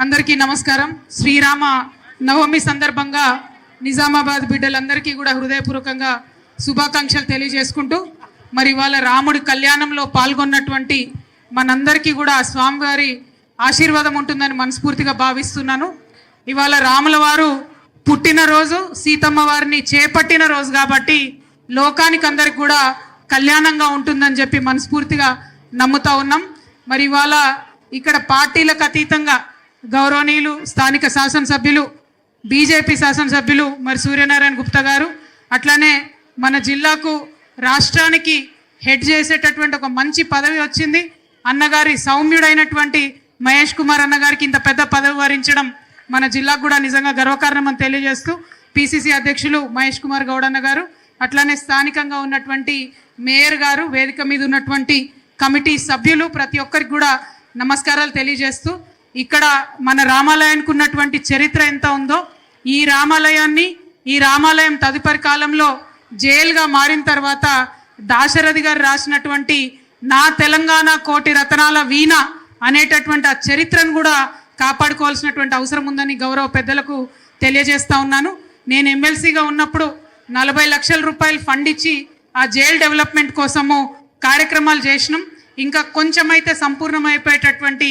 అందరికీ నమస్కారం. శ్రీరామ నవమి సందర్భంగా నిజామాబాద్ బిడ్డలందరికీ కూడా హృదయపూర్వకంగా శుభాకాంక్షలు తెలియజేసుకుంటూ మరి వాళ్ళ రాముడి కళ్యాణంలో పాల్గొన్నటువంటి మనందరికీ కూడా స్వామివారి ఆశీర్వాదం ఉంటుందని మనస్ఫూర్తిగా భావిస్తున్నాను. ఇవాళ రాముల వారు పుట్టినరోజు, సీతమ్మ వారిని చేపట్టిన రోజు కాబట్టి లోకానికి అందరికి కూడా కళ్యాణంగా ఉంటుందని చెప్పి మనస్ఫూర్తిగా నమ్ముతా ఉన్నాం. మరి ఇవాళ ఇక్కడ పార్టీలకు అతీతంగా గౌరవనీయులు స్థానిక శాసనసభ్యులు, బీజేపీ శాసనసభ్యులు మరి సూర్యనారాయణ గుప్తా గారు, అట్లానే మన జిల్లాకు రాష్ట్రానికి హెడ్ చేసేటటువంటి ఒక మంచి పదవి వచ్చింది. అన్నగారి సౌమ్యుడైనటువంటి మహేష్ కుమార్ అన్నగారికి ఇంత పెద్ద పదవి వరించడం మన జిల్లాకు కూడా నిజంగా గర్వకారణం అని తెలియజేస్తూ పిసిసి అధ్యక్షులు మహేష్ కుమార్ గౌడ్ అన్న గారు, అట్లానే స్థానికంగా ఉన్నటువంటి మేయర్ గారు, వేదిక మీద ఉన్నటువంటి కమిటీ సభ్యులు, ప్రతి ఒక్కరికి కూడా నమస్కారాలు తెలియజేస్తూ ఇక్కడ మన రామాలయానికి ఉన్నటువంటి చరిత్ర ఎంత ఉందో, ఈ రామాలయం తదుపరి కాలంలో జైలుగా మారిన తర్వాత దాశరథి గారు రాసినటువంటి నా తెలంగాణ కోటి రతనాల వీణ అనేటటువంటి ఆ చరిత్రను కూడా కాపాడుకోవాల్సినటువంటి అవసరం ఉందని గౌరవ పెద్దలకు తెలియజేస్తా ఉన్నాను. నేను ఎమ్మెల్సీగా ఉన్నప్పుడు 40 లక్షల రూపాయలు ఫండ్ ఇచ్చి ఆ జైలు డెవలప్మెంట్ కోసము కార్యక్రమాలు చేసినాం. ఇంకా కొంచెం అయితే సంపూర్ణమైపోయేటటువంటి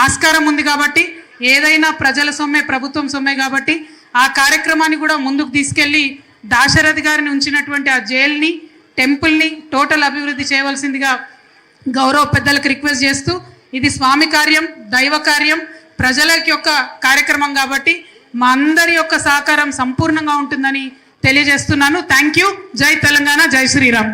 ఆస్కారం ఉంది కాబట్టి, ఏదైనా ప్రజల సొమ్మే, ప్రభుత్వం సొమ్మే కాబట్టి ఆ కార్యక్రమాన్ని కూడా ముందుకు తీసుకెళ్ళి దాశరథి గారిని ఉంచినటువంటి ఆ జైల్ని, టెంపుల్ని టోటల్ అభివృద్ధి చేయవలసిందిగా గౌరవ పెద్దలకు రిక్వెస్ట్ చేస్తూ, ఇది స్వామి కార్యం, దైవ కార్యం, ప్రజల యొక్క కార్యక్రమం కాబట్టి మా అందరి యొక్క సహకారం సంపూర్ణంగా ఉంటుందని తెలియజేస్తున్నాను. Thank you. జై తెలంగాణ, జై శ్రీరామ్.